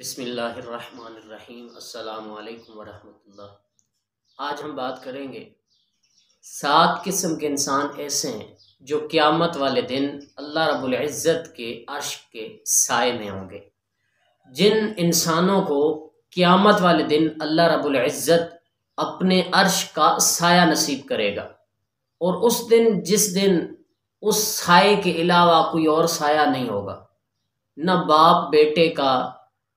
بسم اللہ الرحمن الرحیم۔ السلام علیکم ورحمۃ اللہ۔ آج ہم بات کریں گے 7 قسم کے انسان ایسے ہیں جو قیامت والے دن اللہ رب العزت کے عرش کے سائے میں ہوں گے۔ جن انسانوں کو قیامت والے دن اللہ رب العزت اپنے عرش کا سایہ نصیب کرے گا، اور اس دن جس دن اس سائے کے علاوہ کوئی اور سایہ نہیں ہوگا، نہ باپ بیٹے کا،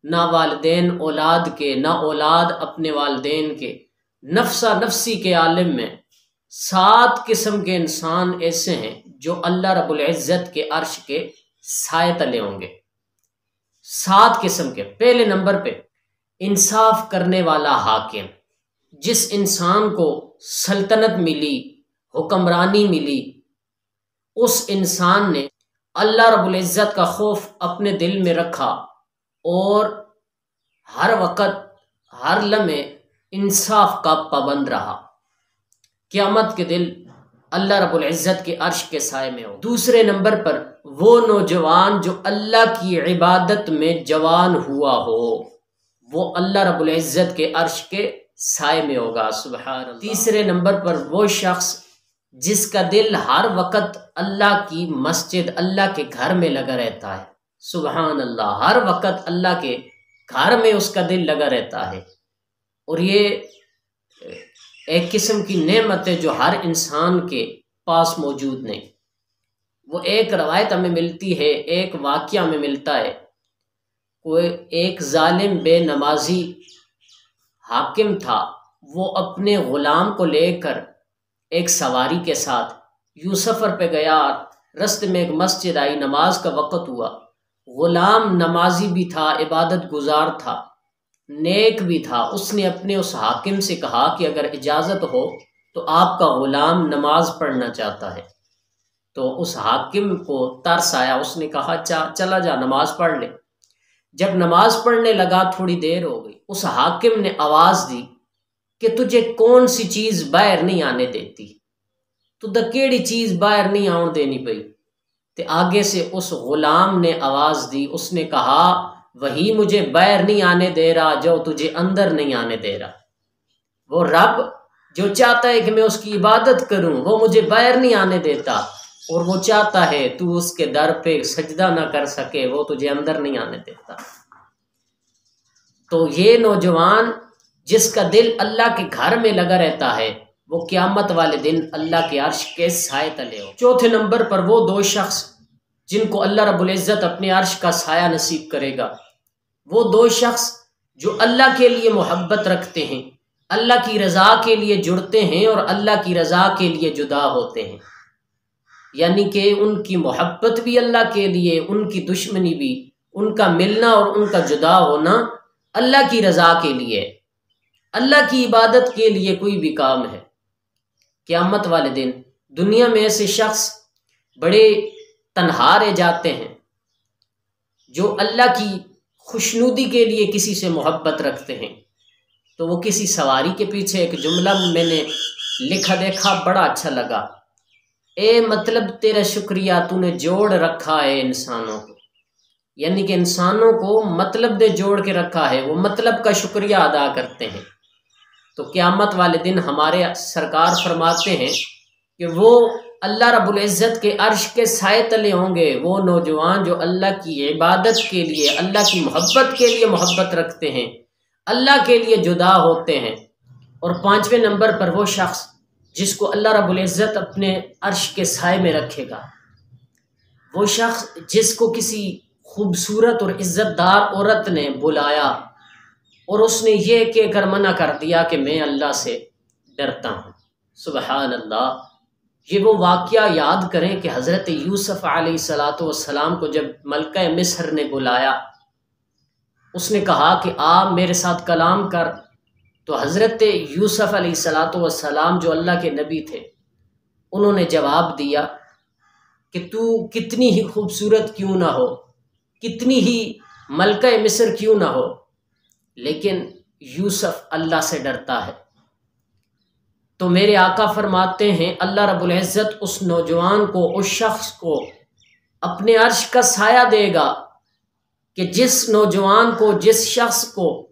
نہ والدین اولاد کے، نہ اولاد اپنے والدین کے، نفسا نفسی کے عالم میں 7 قسم کے انسان ایسے ہیں جو اللہ رب العزت کے عرش کے سائے تلے ہوں گے۔ 7 قسم کے۔ پہلے نمبر پہ انصاف کرنے والا حاکم۔ جس انسان کو سلطنت ملی، حکمرانی ملی، اس انسان نے اللہ رب العزت کا خوف اپنے دل میں رکھا اور ہر وقت ہر لمحے انصاف کا پابند رہا، قیامت کے دن اللہ رب العزت کے عرش کے سائے میں ہو۔ دوسرے نمبر پر وہ نوجوان جو اللہ کی عبادت میں جوان ہوا ہو، وہ اللہ رب العزت کے عرش کے سائے میں ہوگا، سبحان اللہ۔ تیسرے نمبر پر وہ شخص جس کا دل ہر وقت اللہ کی مسجد، اللہ کے گھر میں لگا رہتا ہے، سبحان اللہ، ہر وقت اللہ کے گھر میں اس کا دل لگا رہتا ہے۔ اور یہ ایک قسم کی نعمت ہے جو ہر انسان کے پاس موجود نہیں۔ وہ ایک روایت ہمیں ملتی ہے، ایک واقعہ ہمیں ملتا ہے، کوئی ایک ظالم بے نمازی حاکم تھا، وہ اپنے غلام کو لے کر ایک سواری کے ساتھ یوں سفر پہ گیا، رستے میں ایک مسجد آئی، نماز کا وقت ہوا، غلام نمازی بھی تھا، عبادت گزار تھا، نیک بھی تھا۔ اس نے اپنے اس حاکم سے کہا کہ اگر اجازت ہو تو آپ کا غلام نماز پڑھنا چاہتا ہے۔ تو اس حاکم کو ترس آیا، اس نے کہا چلا جا نماز پڑھ لے۔ جب نماز پڑھنے لگا تھوڑی دیر ہو گئی، اس حاکم نے آواز دی کہ تجھے کون سی چیز باہر نہیں آنے دیتی، تو کیڑی چیز باہر نہیں آن دینی پئی؟ تے آگے سے اس غلام نے آواز دی، اس نے کہا وہی مجھے باہر نہیں آنے دے رہا جو تجھے اندر نہیں آنے دے رہا۔ وہ رب جو چاہتا ہے کہ میں اس کی عبادت کروں وہ مجھے باہر نہیں آنے دیتا، اور وہ چاہتا ہے تو اس کے در پہ سجدہ نہ کر سکے، وہ تجھے اندر نہیں آنے دیتا۔ تو یہ نوجوان جس کا دل اللہ کے گھر میں لگا رہتا ہے، وہ قیامت والے دن اللہ کے عرش کے سائے تلے ہو۔ چوتھے نمبر پر وہ 2 شخص جن کو اللہ رب العزت اپنے عرش کا سایہ نصیب کرے گا، وہ 2 شخص جو اللہ کے لیے محبت رکھتے ہیں، اللہ کی رضا کے لیے جڑتے ہیں اور اللہ کی رضا کے لیے جدا ہوتے ہیں، یعنی کہ ان کی محبت بھی اللہ کے لیے، ان کی دشمنی بھی، ان کا ملنا اور ان کا جدا ہونا اللہ کی رضا کے لیے، اللہ کی عبادت کے لیے کوئی بھی کام ہے۔ قیامت والے دن دنیا میں ایسے شخص بڑے تنہا رہ جاتے ہیں جو اللہ کی خوشنودی کے لیے کسی سے محبت رکھتے ہیں۔ تو وہ کسی سواری کے پیچھے ایک جملہ میں نے لکھا دیکھا، بڑا اچھا لگا، اے مطلب تیرا شکریہ تو نے جوڑ رکھا ہے انسانوں کو، یعنی کہ انسانوں کو مطلب دے جوڑ کے رکھا ہے، وہ مطلب کا شکریہ ادا کرتے ہیں۔ تو قیامت والے دن ہمارے سرکار فرماتے ہیں کہ وہ اللہ رب العزت کے عرش کے سائے تلے ہوں گے، وہ نوجوان جو اللہ کی عبادت کے لیے، اللہ کی محبت کے لیے محبت رکھتے ہیں، اللہ کے لیے جدا ہوتے ہیں۔ اور 5ویں نمبر پر وہ شخص جس کو اللہ رب العزت اپنے عرش کے سائے میں رکھے گا، وہ شخص جس کو کسی خوبصورت اور عزت دار عورت نے بلایا اور اس نے یہ کہہ کر منع کر دیا کہ میں اللہ سے ڈرتا ہوں، سبحان اللہ۔ یہ وہ واقعہ یاد کریں کہ حضرت یوسف علیہ السلام کو جب ملکہ مصر نے بلایا، اس نے کہا کہ آپ میرے ساتھ کلام کر، تو حضرت یوسف علیہ السلام جو اللہ کے نبی تھے، انہوں نے جواب دیا کہ تو کتنی ہی خوبصورت کیوں نہ ہو، کتنی ہی ملکہ مصر کیوں نہ ہو، لیکن یوسف اللہ سے ڈرتا ہے۔ تو میرے آقا فرماتے ہیں اللہ رب العزت اس نوجوان کو، اس شخص کو اپنے عرش کا سایہ دے گا کہ جس نوجوان کو، جس شخص کو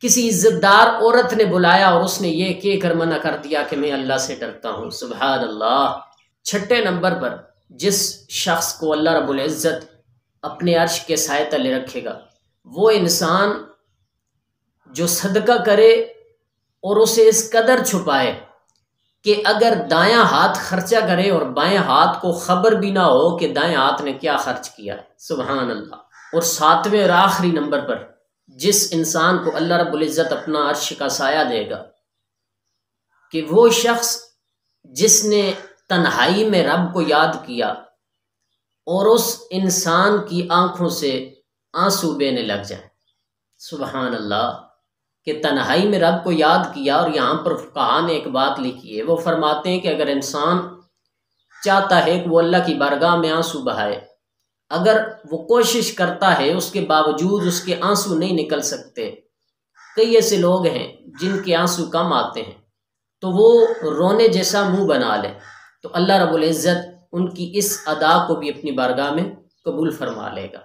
کسی عزت دار عورت نے بلایا اور اس نے یہ کہہ کر منع کر دیا کہ میں اللہ سے ڈرتا ہوں، سبحان اللہ۔ چھٹے نمبر پر جس شخص کو اللہ رب العزت اپنے عرش کے سائے تلے رکھے گا، وہ انسان جو صدقہ کرے اور اسے اس قدر چھپائے کہ اگر دایاں ہاتھ خرچہ کرے اور بائیں ہاتھ کو خبر بھی نہ ہو کہ دائیں ہاتھ نے کیا خرچ کیا ہے، سبحان اللہ۔ اور ساتویں اور آخری نمبر پر جس انسان کو اللہ رب العزت اپنا عرش کا سایہ دے گا کہ وہ شخص جس نے تنہائی میں رب کو یاد کیا اور اس انسان کی آنکھوں سے آنسو بہنے لگ جائیں، سبحان اللہ، کہ تنہائی میں رب کو یاد کیا۔ اور یہاں پر فقہا نے ایک بات لکھی ہے، وہ فرماتے ہیں کہ اگر انسان چاہتا ہے کہ وہ اللہ کی بارگاہ میں آنسو بہائے، اگر وہ کوشش کرتا ہے اس کے باوجود اس کے آنسو نہیں نکل سکتے، کئی ایسے لوگ ہیں جن کے آنسو کم آتے ہیں، تو وہ رونے جیسا منہ بنا لے، تو اللہ رب العزت ان کی اس ادا کو بھی اپنی بارگاہ میں قبول فرما لے گا۔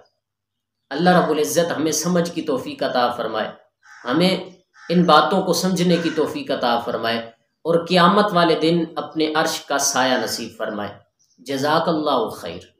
اللہ رب العزت ہمیں سمجھ کی توفیق عطا فرمائے، ہمیں ان باتوں کو سمجھنے کی توفیق عطا فرمائے اور قیامت والے دن اپنے عرش کا سایہ نصیب فرمائے۔ جزاک اللہ خیر۔